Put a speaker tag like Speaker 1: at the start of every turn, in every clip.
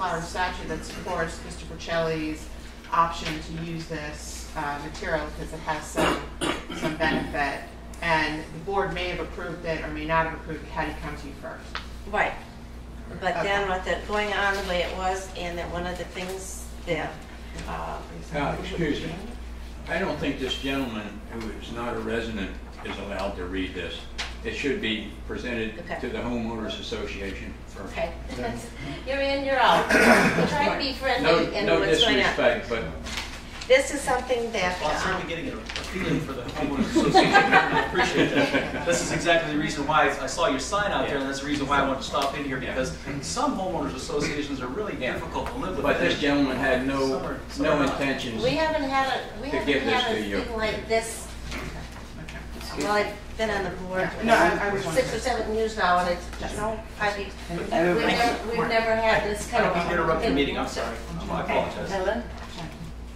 Speaker 1: Florida statute that supports Mr. Porcelli's option to use this material because it has some benefit, and the board may have approved it or may not have approved it had he come to you first.
Speaker 2: Right. But then with it going on the way it was, and that one of the things that...
Speaker 3: excuse me. I don't think this gentleman who is not a resident is allowed to read this. It should be presented to the homeowners association first.
Speaker 2: Okay. You're in, you're out. We're trying to be friendly and
Speaker 3: no
Speaker 2: what's going on.
Speaker 3: disrespect, but
Speaker 2: This is something that...
Speaker 4: Well, I'm certainly getting a feeling for the homeowners association. I appreciate that. This is exactly the reason why I saw your sign out there, and that's the reason why I wanted to stop in here, because some homeowners associations are really difficult to live with.
Speaker 3: But this gentleman had no intentions.
Speaker 2: We haven't had anything like this. Well, I've been on the board for 6 or 7 years now, and it's just we've never had this kind of...
Speaker 4: I don't mean to interrupt your meeting, I'm sorry. I apologize.
Speaker 5: Helen?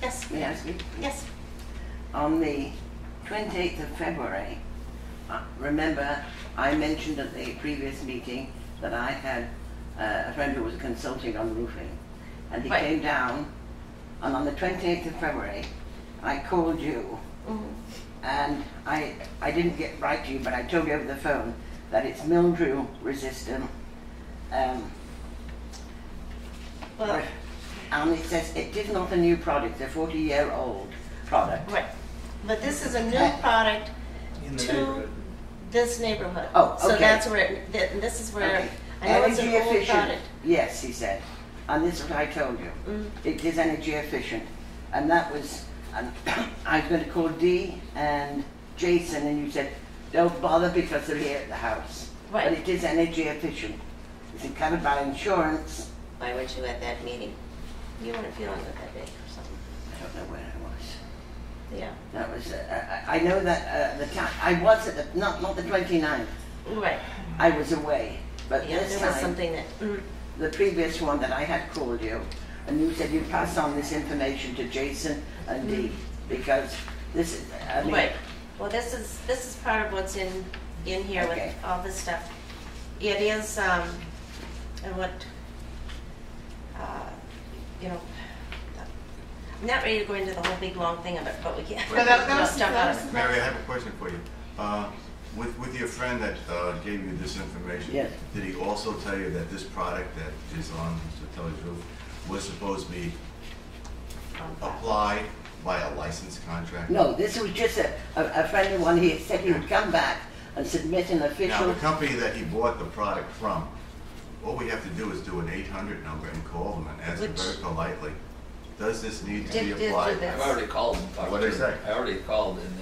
Speaker 2: Yes.
Speaker 5: May I speak?
Speaker 2: Yes.
Speaker 5: On the 28th of February, remember I mentioned at the previous meeting that I had a friend who was consulting on roofing, and he came down, and on the 28th of February, I called you, and I didn't get right to you, but I told you over the phone that it's mildew resistant.
Speaker 2: Well,
Speaker 5: and it says it is not a new product, it's a 40-year-old product.
Speaker 2: right. But this is a new product to this neighborhood.
Speaker 5: Oh, okay.
Speaker 2: So that's where, this is where,
Speaker 5: Okay.
Speaker 2: I know it's an
Speaker 5: Energy
Speaker 2: old
Speaker 5: efficient.
Speaker 2: product.
Speaker 5: Yes, he said. And this is what I told you. It is energy efficient. And that was, I was going to call Dee and Jason, and you said, don't bother because they're here at the house.
Speaker 2: Right.
Speaker 5: But it is energy efficient. It's covered by insurance.
Speaker 2: Why weren't you at that meeting? You weren't feeling it that day or something.
Speaker 5: I don't know where I was.
Speaker 2: Yeah.
Speaker 5: That was, I know that the time, I was at the, not the 29th.
Speaker 2: Right.
Speaker 5: I was away. But
Speaker 2: Yeah,
Speaker 5: this
Speaker 2: there was
Speaker 5: time,
Speaker 2: something that...
Speaker 5: the previous one that I had called you, and you said you'd pass on this information to Jason and Dee, because this is, I mean...
Speaker 2: Right. Well, this is part of what's in here
Speaker 5: Okay.
Speaker 2: with all this stuff. It is, and what, you know, I'm not ready to go into the whole big long thing of it, but we can't.
Speaker 6: Mary, I have a question for you. With your friend that gave you this information,
Speaker 5: Yes.
Speaker 6: did he also tell you that this product that is on Mr. Telly's roof was supposed to be applied by a licensed contractor?
Speaker 5: No, this was just a friend of one. He said he would come back and submit an
Speaker 6: Now,
Speaker 5: official...
Speaker 6: the company that he bought the product from, all we have to do is do an 800 number and call them and ask them very politely, does this need to be applied?
Speaker 2: Did
Speaker 7: I've already called and talked
Speaker 6: What
Speaker 7: to
Speaker 6: did they
Speaker 7: them.
Speaker 6: say?
Speaker 7: I already called, and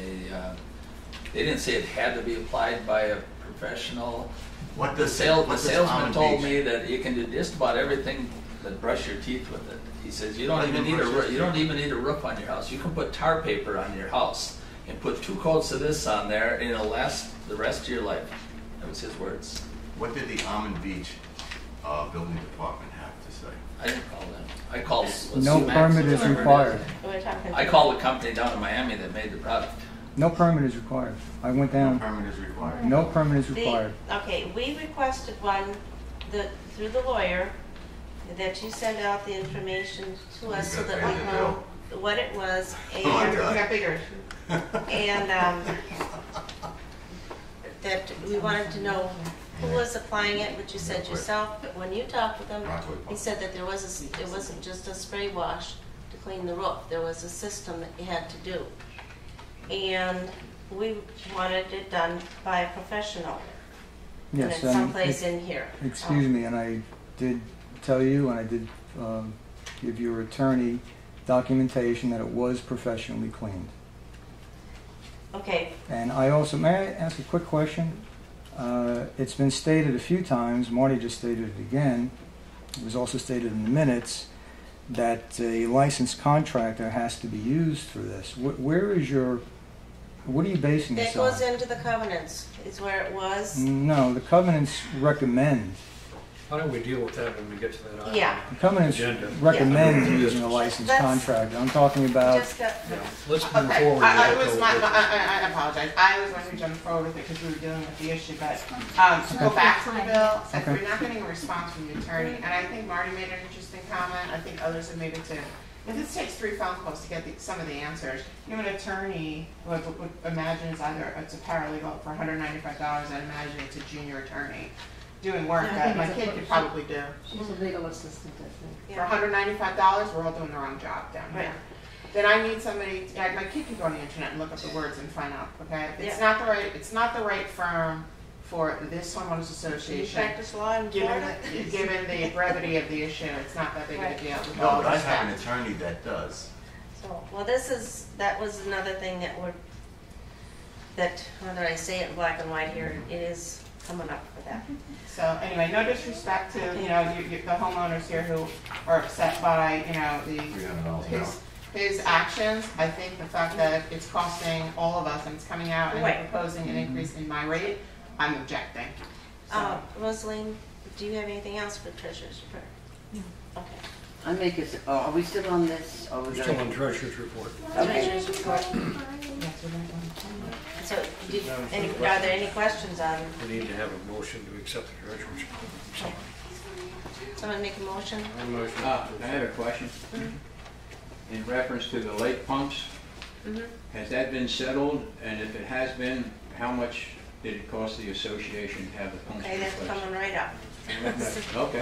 Speaker 7: they didn't say it had to be applied by a professional.
Speaker 6: What
Speaker 7: The
Speaker 6: does
Speaker 7: salesman
Speaker 6: Almond
Speaker 7: told
Speaker 6: Beach-
Speaker 7: me that you can do just about everything but brush your teeth with it. He says you don't even need a roof on your house. You can put tar paper on your house and put 2 coats of this on there, and it'll last the rest of your life. That was his words.
Speaker 6: What did the Almond Beach building department have to say?
Speaker 7: I didn't call them. I called.
Speaker 8: No permit is required.
Speaker 7: I called the company down in Miami that made the product.
Speaker 8: No permit is required. I went
Speaker 6: No
Speaker 8: down.
Speaker 6: permit is required.
Speaker 8: No permit is required.
Speaker 2: Okay, we requested one through the lawyer, that you send out the information to us so that we know what it was,
Speaker 6: Oh my
Speaker 2: and,
Speaker 6: God.
Speaker 2: and that we wanted to know who was applying it, which you said yourself. But when you talked with him, he said that it wasn't just a spray wash to clean the roof. There was a system that you had to do. And we wanted it done by a professional.
Speaker 8: Yes,
Speaker 2: and it's someplace in here.
Speaker 8: Excuse me, and I did tell you, and I did give your attorney documentation that it was professionally cleaned.
Speaker 2: Okay.
Speaker 8: And I also, may I ask a quick question? It's been stated a few times, Marty just stated it again, it was also stated in the minutes, that a licensed contractor has to be used for this. Where is your, what are you basing this
Speaker 2: That goes
Speaker 8: on?
Speaker 2: into the covenants, is where it was.
Speaker 8: No, the covenants recommend
Speaker 9: Why don't we deal with that when we get to that item?
Speaker 2: Yeah.
Speaker 8: The covenants
Speaker 9: Agenda.
Speaker 8: recommend using a licensed
Speaker 2: That's-
Speaker 8: contractor. I'm talking about,
Speaker 2: Just got,
Speaker 9: Yeah, let's move
Speaker 1: Okay,
Speaker 9: forward.
Speaker 1: I
Speaker 9: with
Speaker 1: was,
Speaker 9: the-
Speaker 1: I apologize, I was going to jump forward with it because we were dealing with the issue, but, to go back to the bill, if
Speaker 8: Okay.
Speaker 1: we're not getting a response from the attorney, and I think Marty made an interesting comment, I think others have made it too. If this takes 3 phone calls to get some of the answers, you have an attorney, would imagine it's either, it's a paralegal for $195, I'd imagine it's a junior attorney doing work
Speaker 10: Yeah, I
Speaker 1: that
Speaker 10: think
Speaker 1: my
Speaker 10: it's a-
Speaker 1: kid could probably do.
Speaker 10: She's a legal assistant, I think.
Speaker 1: For
Speaker 2: yeah.
Speaker 1: $195, we're all doing the wrong job down
Speaker 2: Right.
Speaker 1: here. Then I need somebody, my kid can go on the internet and look up the words and find out, okay? It's
Speaker 2: Yeah.
Speaker 1: not the right firm for this homeowners
Speaker 2: Do you
Speaker 1: association.
Speaker 2: practice law in Florida?
Speaker 1: Given the brevity of the issue, it's not that big of a
Speaker 2: Right.
Speaker 1: deal with
Speaker 6: No,
Speaker 1: all
Speaker 6: but I
Speaker 1: the
Speaker 6: have an
Speaker 1: steps.
Speaker 6: attorney that does.
Speaker 2: So, well, that was another thing that whether I say it in black and white here, it is coming up for that.
Speaker 1: So anyway, no disrespect to, the homeowners here who are upset by,
Speaker 6: $300
Speaker 1: his actions. I think the fact that it's costing all of us and it's coming out and
Speaker 2: Right.
Speaker 1: proposing an increase in my rate, I'm objecting. So,
Speaker 2: Rosaline, do you have anything else for treasurer's report?
Speaker 10: No.
Speaker 2: Okay.
Speaker 5: I make a, are we still on this? Or
Speaker 9: We're still on treasurer's report.
Speaker 5: Okay.
Speaker 2: Treasurer's report. So, are there any questions on,
Speaker 9: We need to have a motion to accept the treasurer's report.
Speaker 2: someone make a motion?
Speaker 3: I have a question. In reference to the lake pumps, has that been settled? And if it has been, how much did it cost the association to have the pumps
Speaker 2: Okay, that's
Speaker 3: replaced?
Speaker 2: coming right up.
Speaker 3: Okay.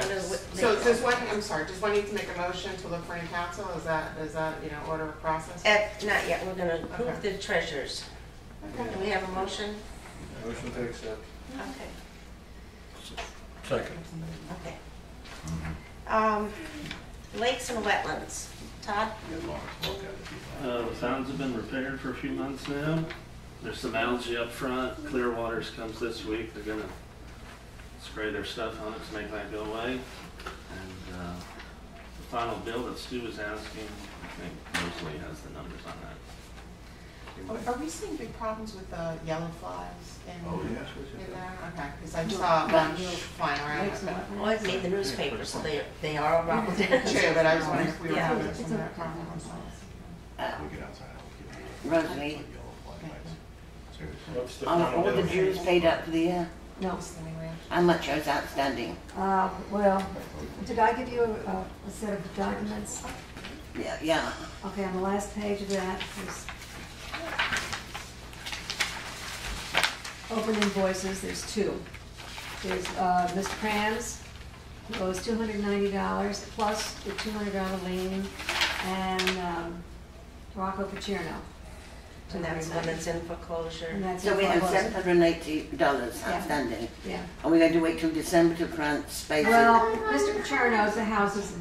Speaker 1: So does one need to make a motion to look for any counsel? Is that, order of process?
Speaker 2: Not yet, we're gonna approve
Speaker 1: Okay.
Speaker 2: the treasurers. Do we have a motion?
Speaker 9: Motion to accept.
Speaker 2: Okay,
Speaker 9: Second.
Speaker 2: okay. Lakes and wetlands. Todd?
Speaker 11: The fountains have been repaired for a few months now. There's some algae up front. Clearwaters comes this week. They're gonna spray their stuff on it to make that go away. And the final bill that Stu was asking, I think Rosalie has the numbers on that.
Speaker 1: Are we seeing big problems with the yellow flies in there? Okay, because I
Speaker 10: No,
Speaker 1: saw a
Speaker 10: but
Speaker 1: bunch
Speaker 10: no.
Speaker 1: flying around.
Speaker 10: Lakes and
Speaker 1: Okay.
Speaker 10: wetlands.
Speaker 2: Well, it made the newspaper, so they are around.
Speaker 1: True, but I was wondering if we were
Speaker 2: Yeah.
Speaker 1: having
Speaker 10: It's
Speaker 1: some of that problem
Speaker 10: a-
Speaker 1: ourselves.
Speaker 5: Rosalie,
Speaker 9: What's the
Speaker 5: are
Speaker 9: final
Speaker 5: all the
Speaker 9: bill?
Speaker 5: dues paid up for the year?
Speaker 10: No.
Speaker 5: How much is outstanding?
Speaker 10: Well, did I give you a set of documents?
Speaker 5: Yeah.
Speaker 10: Okay, on the last page of that, there's open invoices, there's 2. There's Ms. Pram's, who owes $290, plus the $200 lien, and Rocco Pacherno.
Speaker 2: And that's when it's in foreclosure.
Speaker 10: And that's
Speaker 5: So we have
Speaker 10: foreclosure.
Speaker 5: $780
Speaker 10: Yeah.
Speaker 5: outstanding.
Speaker 10: Yeah.
Speaker 5: Are we going to wait till December to grant space?
Speaker 10: Well, Mr. Pacherno's, the house is,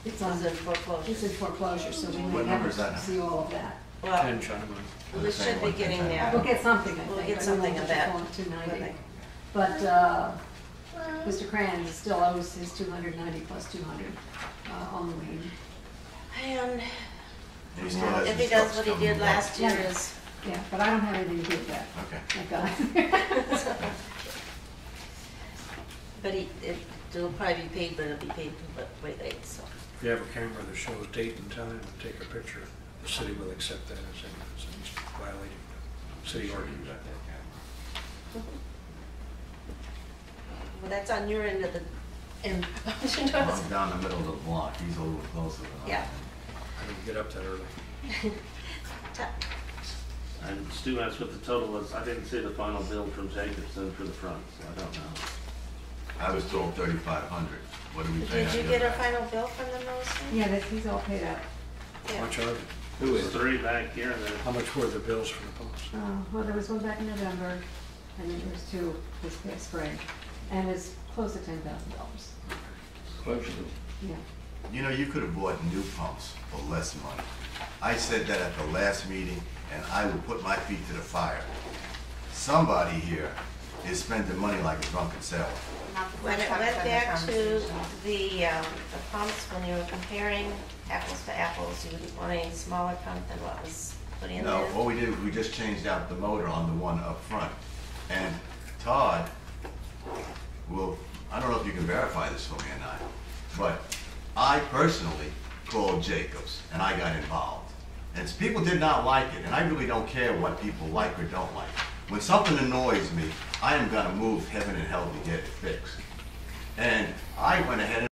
Speaker 10: it's
Speaker 2: It's in foreclosure.
Speaker 10: in foreclosure, so we
Speaker 6: What
Speaker 10: may
Speaker 6: number is
Speaker 10: never
Speaker 6: that?
Speaker 10: see all of that.
Speaker 2: Well,
Speaker 9: 10 China.
Speaker 2: we should be getting there.
Speaker 10: We'll get something, I think.
Speaker 2: We'll get
Speaker 10: but we
Speaker 2: something
Speaker 10: won't
Speaker 2: of
Speaker 10: get
Speaker 2: that.
Speaker 10: the full 290.
Speaker 2: Right.
Speaker 10: But Mr. Cran still owes his 290 plus 200 on the lien.
Speaker 2: And
Speaker 6: And he still has
Speaker 2: if
Speaker 6: his
Speaker 2: he does
Speaker 6: stuff
Speaker 2: what he
Speaker 6: coming
Speaker 2: did
Speaker 6: back.
Speaker 2: last year is,
Speaker 10: Yeah, but I don't have anything to do with that,
Speaker 6: Okay.
Speaker 10: thank God.
Speaker 2: but it'll probably be paid, but it'll be paid way late, so.
Speaker 9: If you have a camera that shows date and time and take a picture, the city will accept that as he's violating the city ordinance.
Speaker 2: Well, that's on your end of the, end.
Speaker 6: Well, I'm down the middle of the block, he's a little closer than I am.
Speaker 2: Yeah.
Speaker 9: I didn't get up that early.
Speaker 11: And Stu asked what the total was. I didn't see the final bill from Jacobson for the front, so I don't know.
Speaker 6: I was told 3,500. What do we pay?
Speaker 2: Did you get a final bill from them, Rosalie?
Speaker 10: Yeah, he's all paid up.
Speaker 9: How
Speaker 2: Yeah.
Speaker 9: much are they?
Speaker 3: Who
Speaker 11: There's
Speaker 3: is?
Speaker 11: 3 back here and then
Speaker 9: How much were the bills for the pumps?
Speaker 10: Well, there was one back in November, and then there's 2 this past spring, and it's close to $10,000.
Speaker 3: Close to.
Speaker 10: Yeah.
Speaker 6: You could have bought new pumps for less money. I said that at the last meeting, and I will put my feet to the fire. Somebody here is spending money like a drunken sailor.
Speaker 2: When it went back to the pumps, when you were comparing apples to apples, you would want a smaller pump than what was put in
Speaker 6: No,
Speaker 2: there?
Speaker 6: all we did, we just changed out the motor on the one up front. And Todd will, I don't know if you can verify this for me or not, but I personally called Jacobs and I got involved. And people did not like it, and I really don't care what people like or don't like. When something annoys me, I am gonna move heaven and hell to get it fixed. And I went ahead and